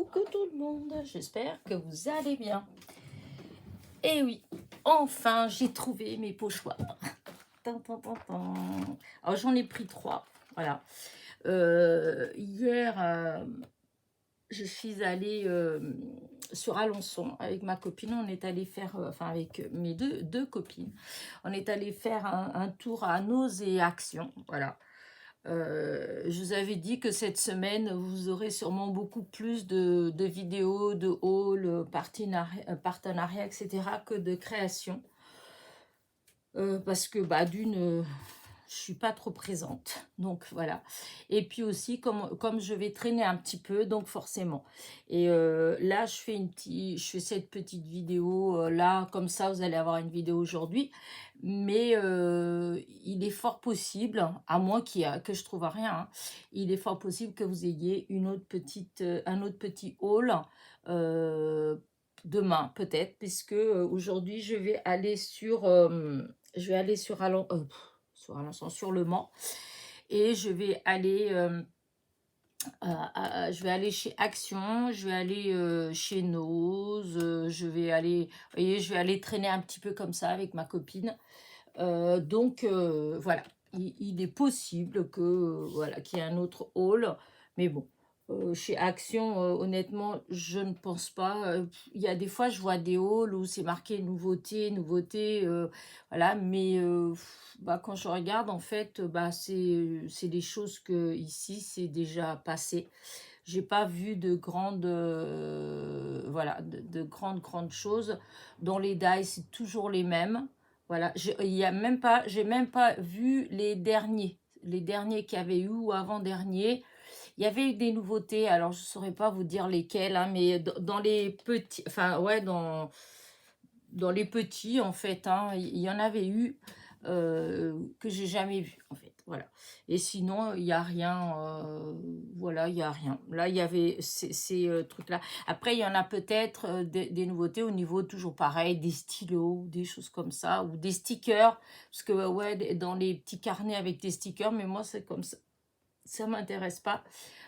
coucou tout le monde, j'espère que vous allez bien. Et oui, enfin j'ai trouvé mes pochoirs. Tan, tan, tan, tan. Alors j'en ai pris 3, voilà. Hier, je suis allée sur Alençon avec ma copine. On est allé faire, enfin avec mes deux copines, on est allé faire un tour à Nose et Action, voilà. Je vous avais dit que cette semaine, vous aurez sûrement beaucoup plus de vidéos, de hauls, partenariats, etc., que de création. Parce que, bah, d'une, je suis pas trop présente. Donc, voilà. Et puis aussi, comme je vais traîner un petit peu, donc forcément. Et là, je fais cette petite vidéo, là, comme ça, vous allez avoir une vidéo aujourd'hui. Mais il est fort possible, à moins que je trouve rien, hein, il est fort possible que vous ayez un autre petit haul demain, peut-être, puisque aujourd'hui, je vais aller sur Alençon, sur Le Mans, et je vais aller chez Action, je vais aller chez Nose, vous voyez, je vais aller traîner un petit peu comme ça avec ma copine. Donc voilà, il est possible que voilà, qu'il y ait un autre hall, mais bon, chez Action, honnêtement, je ne pense pas. Il y a des fois, je vois des halls où c'est marqué nouveauté, nouveauté, voilà, mais bah, quand je regarde, en fait, bah, c'est des choses que ici, c'est déjà passé. J'ai pas vu de grandes, voilà, de grandes choses. Dans les die, c'est toujours les mêmes. Voilà, j'ai même pas vu les derniers qu'il y avait eu ou avant-dernier. Il y avait eu des nouveautés, alors je saurais pas vous dire lesquelles, hein, mais dans les petits, enfin ouais, dans les petits en fait, hein, il y en avait eu que j'ai jamais vu en fait, voilà. Et sinon, il y a rien, voilà, il y a rien. Là, il y avait ces trucs-là. Après, il y en a peut-être des nouveautés au niveau toujours pareil, des stylos, des choses comme ça, ou des stickers, parce que ouais, dans les petits carnets avec des stickers, mais moi, c'est comme ça m'intéresse pas.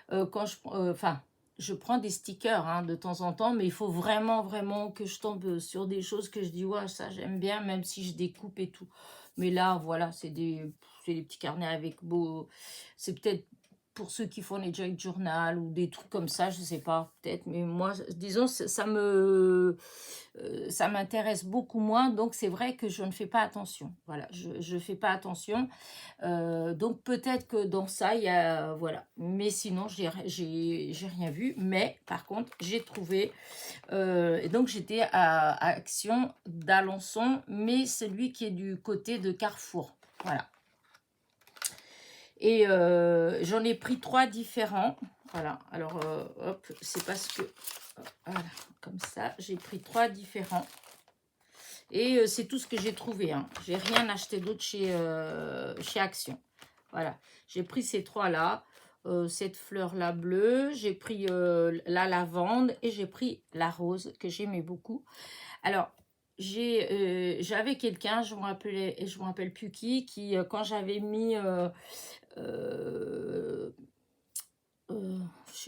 Enfin, je prends des stickers hein, de temps en temps, mais il faut vraiment, vraiment que je tombe sur des choses que je dis, ouais, ça j'aime bien, même si je découpe et tout. Mais là, voilà, c'est des petits carnets avec beau. C'est peut-être pour ceux qui font les junk journal ou des trucs comme ça, je sais pas, peut-être. Mais moi, disons, ça m'intéresse beaucoup moins. Donc, c'est vrai que je ne fais pas attention. Voilà, je fais pas attention. Donc peut-être que dans ça, il y a... Voilà. Mais sinon, j'ai rien vu. Mais par contre, j'ai trouvé... et donc j'étais à Action d'Alençon, mais celui qui est du côté de Carrefour. Voilà. Et j'en ai pris 3 différents. Voilà. Alors, hop, c'est parce que... Voilà, comme ça, j'ai pris 3 différents. Et c'est tout ce que j'ai trouvé. Hein. J'ai rien acheté d'autre chez Action. Voilà, j'ai pris ces 3-là. Cette fleur-là bleue. J'ai pris la lavande et j'ai pris la rose que j'aimais beaucoup. Alors, j'avais quelqu'un, je me rappelle plus qui quand j'avais mis...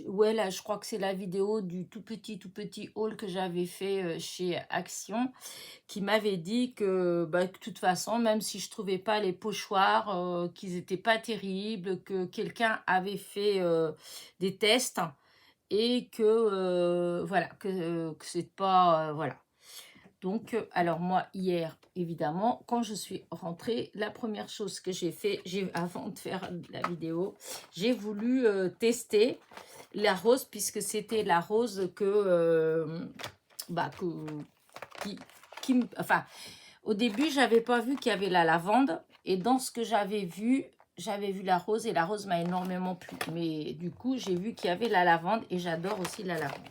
ouais, là, je crois que c'est la vidéo du tout petit haul que j'avais fait chez Action, qui m'avait dit que, bah, de toute façon, même si je trouvais pas les pochoirs, qu'ils étaient pas terribles, que quelqu'un avait fait des tests et que, voilà, que c'est pas, voilà. Donc, alors moi, hier, évidemment, quand je suis rentrée, la première chose que j'ai fait, avant de faire la vidéo, j'ai voulu tester la rose, puisque c'était la rose bah, enfin, au début, j'avais pas vu qu'il y avait la lavande, et dans ce que j'avais vu la rose, et la rose m'a énormément plu. Mais du coup, j'ai vu qu'il y avait la lavande, et j'adore aussi la lavande.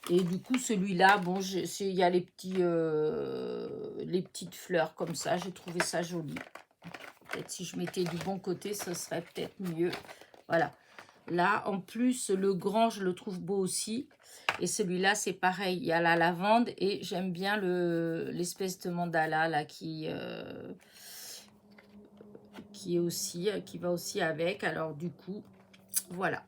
Et du coup, celui-là, bon, il y a les petites fleurs comme ça. J'ai trouvé ça joli. Peut-être si je mettais du bon côté, ce serait peut-être mieux. Voilà. Là, en plus, le grand, je le trouve beau aussi. Et celui-là, c'est pareil. Il y a la lavande et j'aime bien l'espèce de mandala là qui va aussi avec. Alors, du coup, voilà.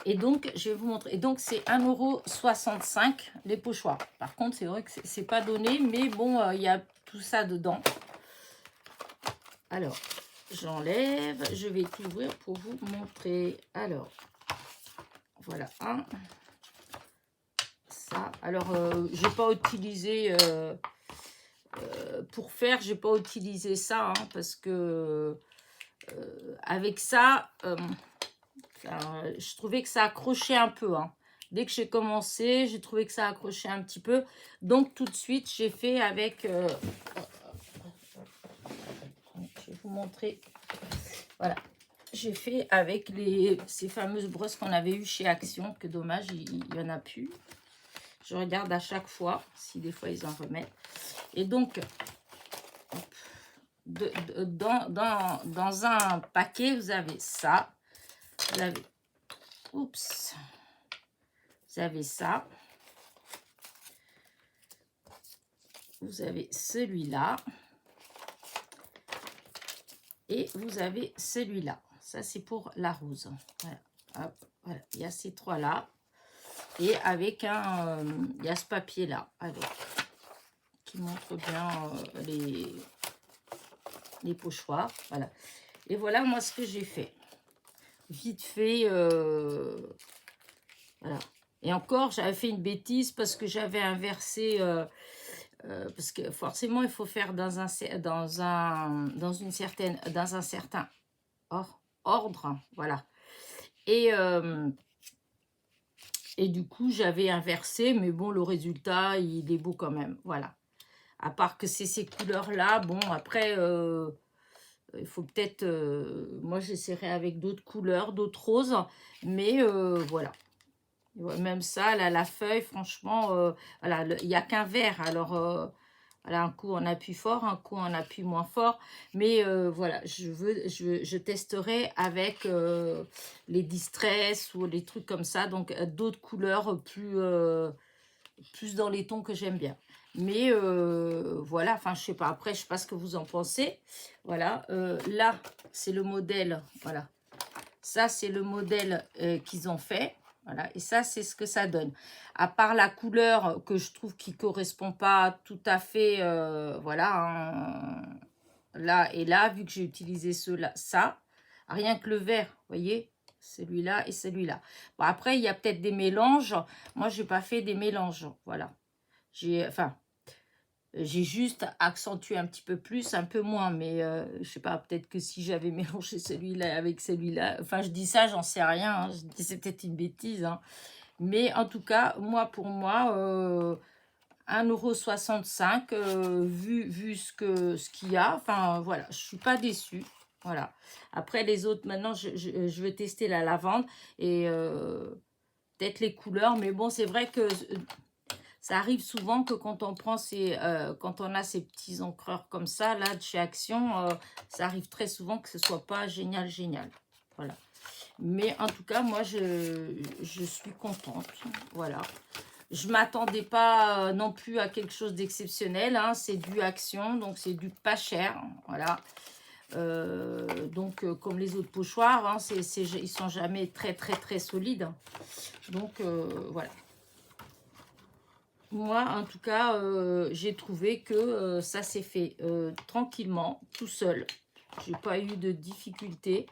Et donc, je vais vous montrer. Et donc, c'est 1,65 € les pochoirs. Par contre, c'est vrai que c'est pas donné, mais bon, il y a tout ça dedans. Alors, j'enlève. Je vais tout ouvrir pour vous montrer. Alors, voilà un. Ça. Alors, j'ai pas utilisé... pour faire, j'ai pas utilisé ça, hein, parce que avec ça... je trouvais que ça accrochait un peu. Hein. Dès que j'ai commencé, j'ai trouvé que ça accrochait un petit peu. Donc, tout de suite, j'ai fait avec... je vais vous montrer. Voilà. J'ai fait avec ces fameuses brosses qu'on avait eues chez Action. Que dommage, il n'y en a plus. Je regarde à chaque fois, si des fois ils en remettent. Et donc, dans un paquet, vous avez ça. Vous avez... Oups. Vous avez ça. Vous avez celui-là. Et vous avez celui-là. Ça, c'est pour la rose. Voilà. Hop, voilà. Il y a ces trois-là. Et avec un... il y a ce papier-là. Avec. Qui montre bien les pochoirs. Voilà. Et voilà, moi, ce que j'ai fait. Vite fait. Voilà. Et encore, j'avais fait une bêtise parce que j'avais inversé... parce que forcément, il faut faire dans un certain ordre, voilà. Et du coup, j'avais inversé, mais bon, le résultat, il est beau quand même, voilà. À part que c'est ces couleurs-là, bon, après, il faut peut-être... moi, j'essaierai avec d'autres couleurs, d'autres roses, mais voilà. Même ça, là, la feuille, franchement, voilà, il n'y a qu'un vert. Alors, voilà, un coup on appuie fort, un coup on appuie moins fort. Mais voilà, je testerai avec les distress ou les trucs comme ça. Donc, d'autres couleurs plus dans les tons que j'aime bien. Mais voilà, enfin, je sais pas. Après, je sais pas ce que vous en pensez. Voilà, là, c'est le modèle. Voilà, ça, c'est le modèle qu'ils ont fait. Voilà, et ça, c'est ce que ça donne. À part la couleur que je trouve qui ne correspond pas tout à fait, voilà, hein, là et là, vu que j'ai utilisé ça, rien que le vert, vous voyez, celui-là et celui-là. Bon, après, il y a peut-être des mélanges. Moi, je n'ai pas fait des mélanges, voilà. J'ai juste accentué un petit peu plus, un peu moins, mais je sais pas, peut-être que si j'avais mélangé celui-là avec celui-là, enfin je dis ça, j'en sais rien, hein, je dis c'est peut-être une bêtise, hein. Mais en tout cas, pour moi, 1,65 €, vu ce qu'il y a, enfin voilà, je suis pas déçue, voilà. Après les autres, maintenant je vais tester la lavande et peut-être les couleurs, mais bon, c'est vrai que... ça arrive souvent que quand on prend quand on a ces petits encreurs comme ça, là, de chez Action, ça arrive très souvent que ce soit pas génial, génial. Voilà. Mais en tout cas, moi, je suis contente. Voilà. Je ne m'attendais pas non plus à quelque chose d'exceptionnel. Hein. C'est du Action, donc c'est du pas cher. Voilà. Donc, comme les autres pochoirs, hein, ils sont jamais très, très, très solides. Donc, voilà. Moi, en tout cas, j'ai trouvé que ça s'est fait tranquillement, tout seul. J'ai pas eu de difficulté.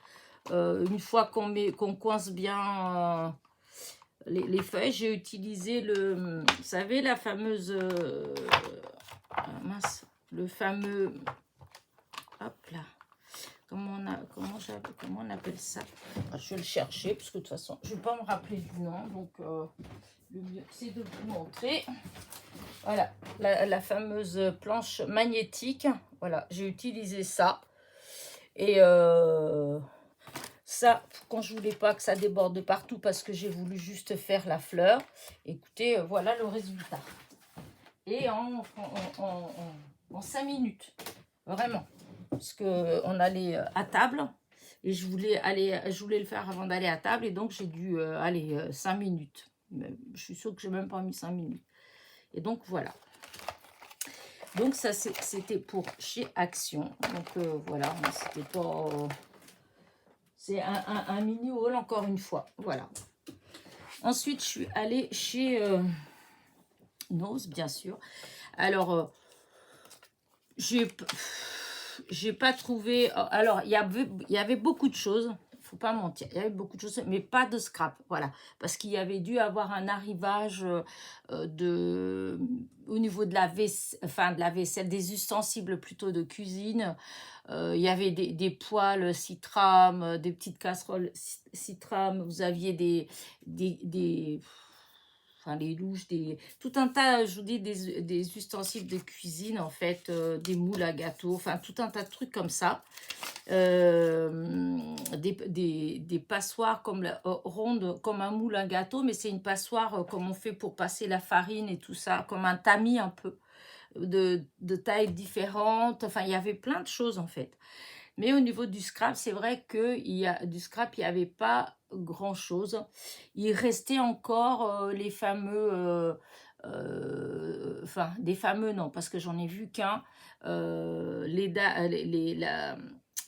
Une fois qu'on coince bien les feuilles, j'ai utilisé vous savez, la fameuse... mince, le fameux... Hop là. Comment on appelle ça? Je vais le chercher, parce que de toute façon, je ne vais pas me rappeler du nom. Donc, le mieux, c'est de vous montrer. Voilà, la fameuse planche magnétique. Voilà, j'ai utilisé ça. Et ça, quand je voulais pas que ça déborde partout, parce que j'ai voulu juste faire la fleur. Écoutez, voilà le résultat. Et en 5 minutes, vraiment. Parce qu'on allait à table. Et je voulais le faire avant d'aller à table. Et donc, j'ai dû aller 5 minutes. Je suis sûre que j'ai même pas mis 5 minutes. Et donc, voilà. Donc, ça, c'était pour chez Action. Donc, voilà. C'était pas... c'est un mini haul, encore une fois. Voilà. Ensuite, je suis allée chez Nose, bien sûr. Alors, j'ai pas trouvé. Alors, il y avait beaucoup de choses. Faut pas mentir. Il y avait beaucoup de choses, mais pas de scrap. Voilà. Parce qu'il y avait dû avoir un arrivage au niveau de la vaisselle, enfin de la vaisselle, des ustensiles plutôt de cuisine. Il y avait des poêles Citram, des petites casseroles Citram. Vous aviez des enfin les louches, tout un tas, je vous dis, des ustensiles de cuisine, en fait, des moules à gâteaux, enfin tout un tas de trucs comme ça. Des passoires comme rondes, comme un moule à gâteau, mais c'est une passoire comme on fait pour passer la farine et tout ça, comme un tamis un peu, de tailles différentes. Enfin, il y avait plein de choses, en fait. Mais au niveau du scrap, c'est vrai que du scrap, il n'y avait pas grand-chose. Il restait encore les fameux... enfin, des fameux, non, parce que j'en ai vu qu'un.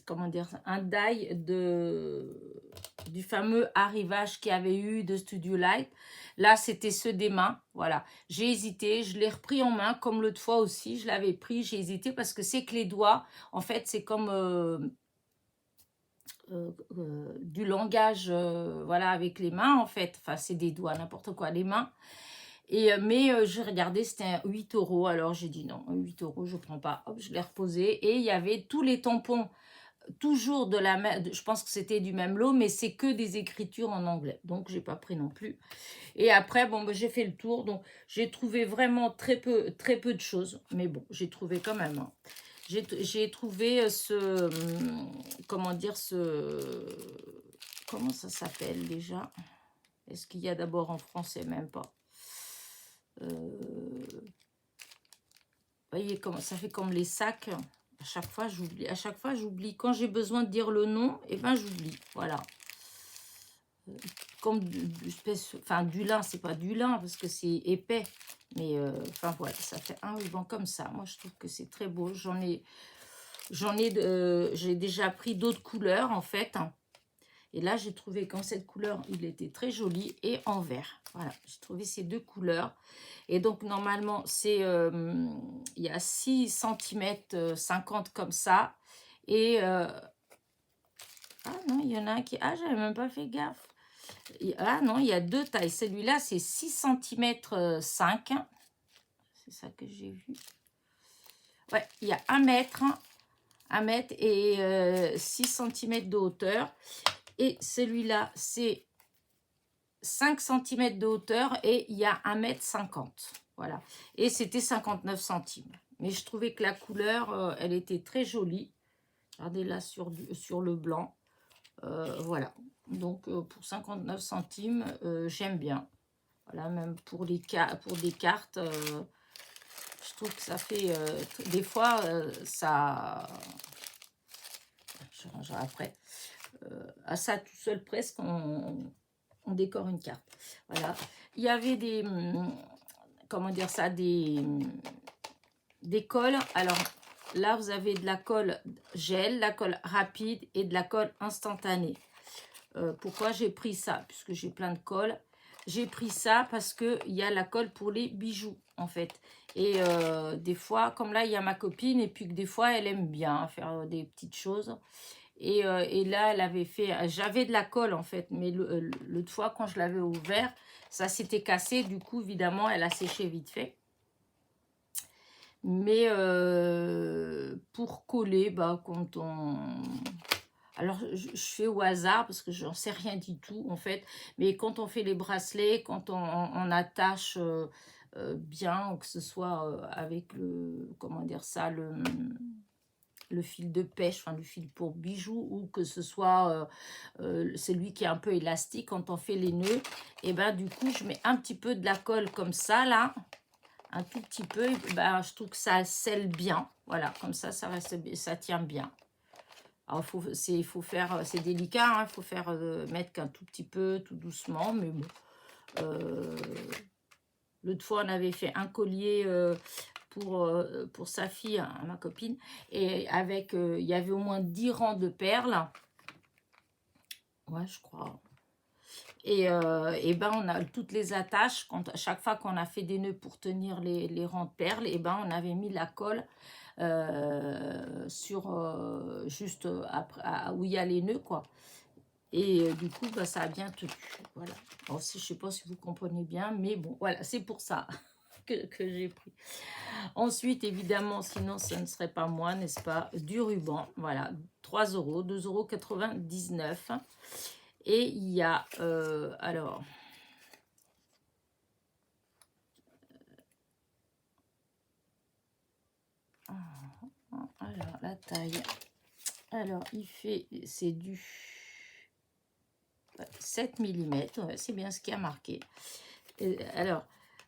Comment dire, un die du fameux arrivage qu'il y avait eu de Studio Light. Là, c'était ceux des mains. Voilà. J'ai hésité. Je l'ai repris en main, comme l'autre fois aussi. Je l'avais pris. J'ai hésité parce que c'est que les doigts, en fait, c'est comme du langage, voilà, avec les mains, en fait. Enfin, c'est des doigts, n'importe quoi, les mains. Mais j'ai regardé, c'était 8 euros. Alors, j'ai dit non, 8 euros, je prends pas. Hop, je l'ai reposé. Et il y avait tous les tampons, toujours de la même, je pense que c'était du même lot, mais c'est que des écritures en anglais. Donc, j'ai pas pris non plus. Et après, bon, ben, j'ai fait le tour. Donc, j'ai trouvé vraiment très peu de choses. Mais bon, j'ai trouvé quand même, hein. J'ai trouvé comment dire, comment ça s'appelle déjà? Est-ce qu'il y a d'abord en français? Même pas. Voyez, comment ça fait comme les sacs. À chaque fois, j'oublie. À chaque fois, j'oublie. Quand j'ai besoin de dire le nom, et ben j'oublie. Voilà. Comme enfin, du lin, c'est pas du lin parce que c'est épais. Mais enfin, voilà, ça fait un ruban comme ça. Moi, je trouve que c'est très beau. J'ai déjà pris d'autres couleurs, en fait. Et là, j'ai trouvé qu'en cette couleur, il était très joli et en vert. Voilà, j'ai trouvé ces deux couleurs. Et donc, normalement, il y a 6 cm 50 comme ça. Et, ah non, il y en a un qui... Ah, j'avais même pas fait gaffe. Ah non, il y a deux tailles. Celui-là, c'est 6 cm 5. C'est ça que j'ai vu. Ouais, il y a 1 mètre et 6 cm de hauteur. Et celui-là, c'est 5 cm de hauteur et il y a 1,50 m. Voilà. Et c'était 59 centimes. Mais je trouvais que la couleur, elle était très jolie. Regardez là sur le blanc. Voilà. Donc, pour 59 centimes, j'aime bien. Voilà, même pour des cartes, je trouve que ça fait... des fois, ça... Je rangerai après. À ça tout seul presque, on décore une carte. Voilà. Il y avait des... comment dire ça? Des cols. Alors, là, vous avez de la colle gel, la colle rapide et de la colle instantanée. Pourquoi j'ai pris ça? Puisque j'ai plein de colle. J'ai pris ça parce qu'il y a la colle pour les bijoux, en fait. Et des fois, comme là, il y a ma copine, et puis que des fois, elle aime bien faire des petites choses. Et là, elle avait fait... J'avais de la colle, en fait, mais l'autre fois, quand je l'avais ouvert, ça s'était cassé. Du coup, évidemment, elle a séché vite fait. Mais pour coller, bah, quand on... Alors, je fais au hasard parce que j'en sais rien du tout, en fait. Mais quand on fait les bracelets, quand on attache bien, que ce soit avec comment dire ça, le fil de pêche, enfin le fil pour bijoux, ou que ce soit celui qui est un peu élastique, quand on fait les nœuds, et ben du coup, je mets un petit peu de la colle comme ça, là, un tout petit peu, ben, je trouve que ça scelle bien. Voilà, comme ça, ça tient bien. Alors, il faut faire, c'est délicat, hein, il faut faire mettre qu'un tout petit peu, tout doucement, mais bon. L'autre fois, on avait fait un collier pour sa fille, hein, ma copine, et avec, il y avait au moins 10 rangs de perles. Ouais, je crois. Et ben on a toutes les attaches. À chaque fois qu'on a fait des nœuds pour tenir les rangs de perles, et ben on avait mis la colle sur juste après, où il y a les nœuds, quoi. Et du coup, bah, ça a bien tenu. Voilà. Alors, je ne sais pas si vous comprenez bien, mais bon, voilà, c'est pour ça que j'ai pris. Ensuite, évidemment, sinon, ça ne serait pas moi, n'est-ce pas? Du ruban, voilà, 3 euros, 2,99 €. Et il y a, alors, la taille. Alors, c'est du 7 mm, ouais, c'est bien ce qui a marqué. Alors,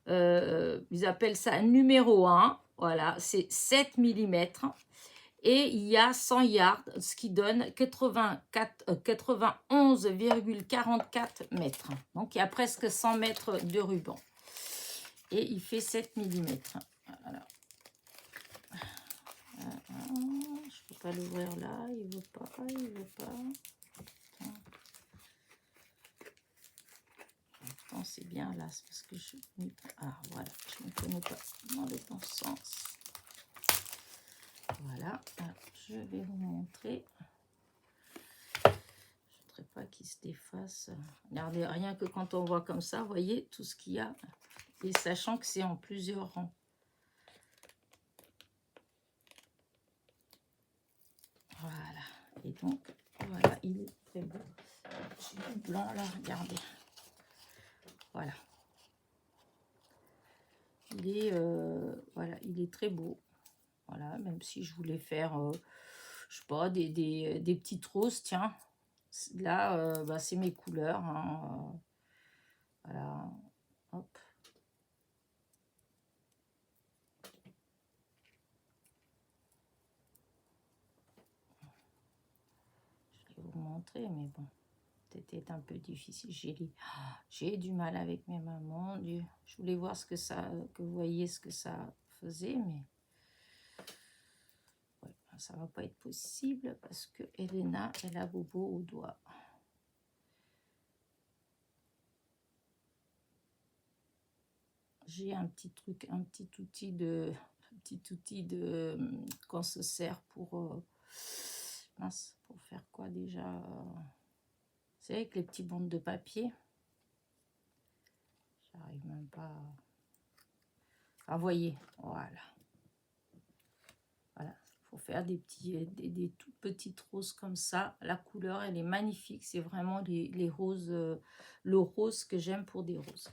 ils appellent ça numéro 1, voilà, c'est 7 mm. Et il y a 100 yards, ce qui donne 91,44 mètres. Donc, il y a presque 100 mètres de ruban. Et il fait 7 mm. Voilà. Je ne peux pas l'ouvrir là, il ne veut pas, il veut pas. Attends, c'est bien là, c'est parce que je... Ah, voilà, je ne connais pas dans le bon sens. Voilà, alors, je vais vous montrer. Je ne voudrais pas qu'il se défasse. Regardez, rien que quand on voit comme ça, vous voyez tout ce qu'il y a. Et sachant que c'est en plusieurs rangs. Voilà, et donc, voilà, il est très beau. J'ai du blanc là, regardez. Voilà. Voilà, il est très beau. Voilà, même si je voulais faire, je sais pas, des petites roses, tiens. Là, bah, c'est mes couleurs. Hein, voilà, hop. Je vais vous montrer, mais bon, c'était un peu difficile. J'ai du mal avec mes mains, mon Dieu. Je voulais voir ce que ça, que vous voyez ce que ça faisait, mais ouais, ça va pas être possible parce que Elena, elle a bobo au doigt. J'ai un petit truc, un petit outil de qu'on se sert pour mince, pour faire quoi déjà, c'est avec les petits bandes de papier. J'arrive même pas à voyez, voilà. Voilà, faut faire des toutes petites roses comme ça. La couleur, elle est magnifique. C'est vraiment les roses, le rose que j'aime pour des roses.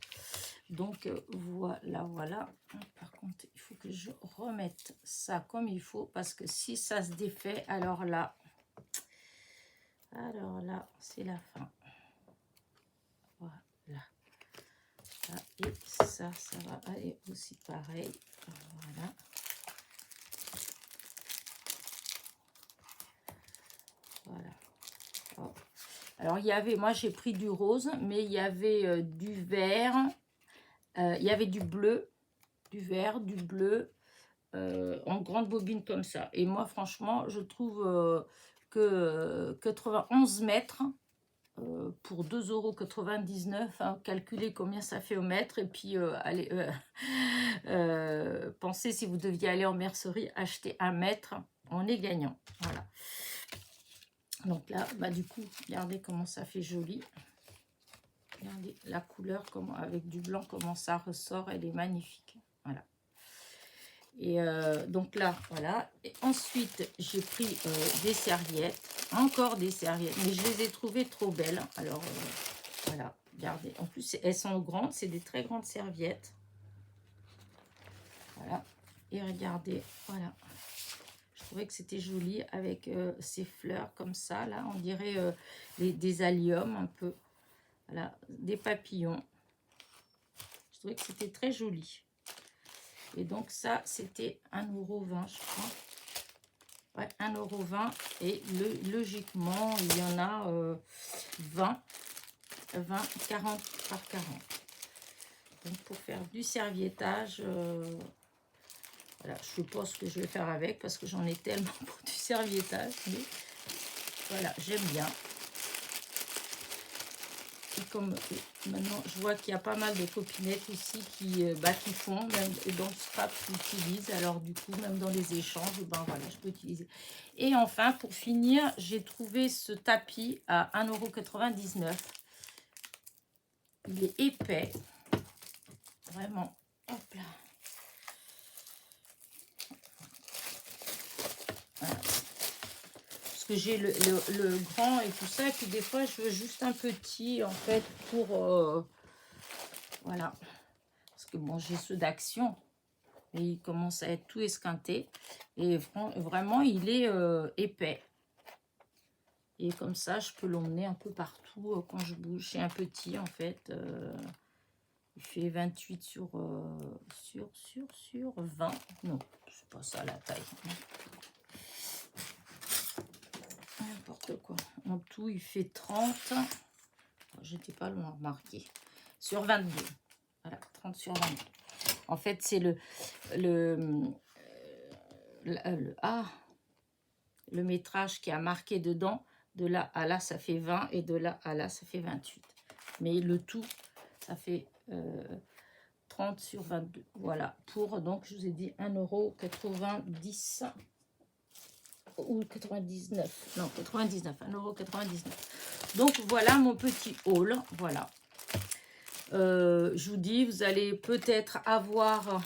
Donc, voilà. Par contre, il faut que je remette ça comme il faut. Parce que si ça se défait, alors là, c'est la fin. Voilà. Et ça va aller aussi pareil. Voilà. Voilà. Oh. Alors, il y avait, moi j'ai pris du rose, mais il y avait du vert, il y avait du bleu, du vert, du bleu, en grande bobine comme ça. Et moi, franchement, je trouve que 91 mètres pour 2,99 €, hein, calculez combien ça fait au mètre, et puis allez, pensez si vous deviez aller en mercerie acheter un mètre, on est gagnant. Voilà. Donc là, bah du coup, regardez comment ça fait joli. Regardez la couleur, comment, avec du blanc, comment ça ressort. Elle est magnifique. Voilà. Et donc là, voilà. Et ensuite, j'ai pris des serviettes. Encore des serviettes. Mais je les ai trouvées trop belles. Alors, voilà. Regardez. En plus, elles sont grandes. C'est des très grandes serviettes. Voilà. Et regardez. Voilà. Je trouvais que c'était joli avec ces fleurs comme ça. Là, on dirait des alliums un peu. Voilà, des papillons. Je trouvais que c'était très joli. Et donc ça, c'était 1,20 €, je crois. Ouais, 1,20 €. Et logiquement, il y en a 20, 40 par 40. Donc pour faire du serviettage, voilà, je ne sais pas ce que je vais faire avec parce que j'en ai tellement pour du serviettage. Mais voilà, j'aime bien. comme maintenant je vois qu'il y a pas mal de copinettes aussi qui font, même dans le scrap qui utilisent. Alors du coup, même dans les échanges, ben voilà, je peux utiliser. Et enfin, pour finir, j'ai trouvé ce tapis à 1,99 €. Il est épais, vraiment. Hop là. Voilà. Parce que j'ai le grand et tout ça, et puis des fois je veux juste un petit en fait pour voilà, parce que bon, j'ai ceux d'Action et il commence à être tout esquinté, et vraiment il est épais, et comme ça je peux l'emmener un peu partout quand je bouge. C'est un petit en fait, il fait 28 sur 20, non c'est pas ça la taille, n'importe quoi. En tout, il fait 30. J'étais pas loin, remarqué. Sur 22. Voilà, 30 sur 22. En fait, c'est le métrage qui a marqué dedans. De là à là, ça fait 20. Et de là à là, ça fait 28. Mais le tout, ça fait 30 sur 22. Voilà. Pour, donc, je vous ai dit 1,90 € ou 99. Non, 99. 1,99 €. Donc, voilà mon petit haul. Voilà. Je vous dis, vous allez peut-être avoir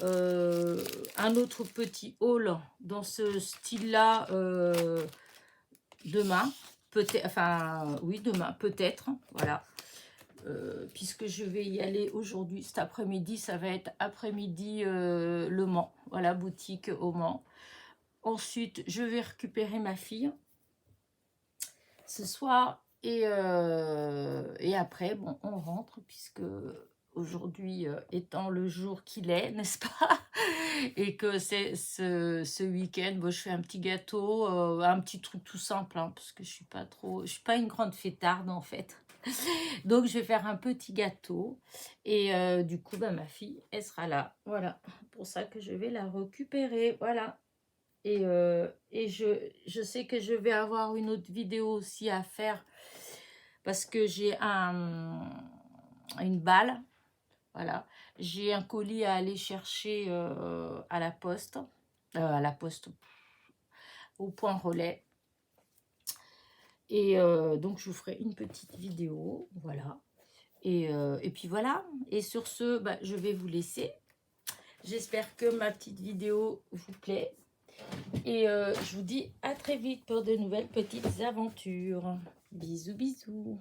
un autre petit haul dans ce style-là demain. Peut-être, enfin, oui, demain, peut-être. Voilà. Puisque je vais y aller aujourd'hui, cet après-midi, ça va être après-midi Le Mans. Voilà, boutique au Mans. Ensuite, je vais récupérer ma fille ce soir. Et après, bon, on rentre, puisque aujourd'hui étant le jour qu'il est, n'est-ce pas? Et que c'est ce week-end, bon, je fais un petit gâteau, un petit truc tout simple, hein, parce que je suis pas une grande fêtarde en fait. Donc je vais faire un petit gâteau, et du coup, bah, ma fille, elle sera là. Voilà, pour ça que je vais la récupérer. Voilà. Et je sais que je vais avoir une autre vidéo aussi à faire, parce que j'ai une balle. Voilà, j'ai un colis à aller chercher à la poste, au point relais. Et donc, je vous ferai une petite vidéo. Voilà. Et puis voilà. Et sur ce, bah, je vais vous laisser. J'espère que ma petite vidéo vous plaît. Et je vous dis à très vite pour de nouvelles petites aventures. Bisous, bisous.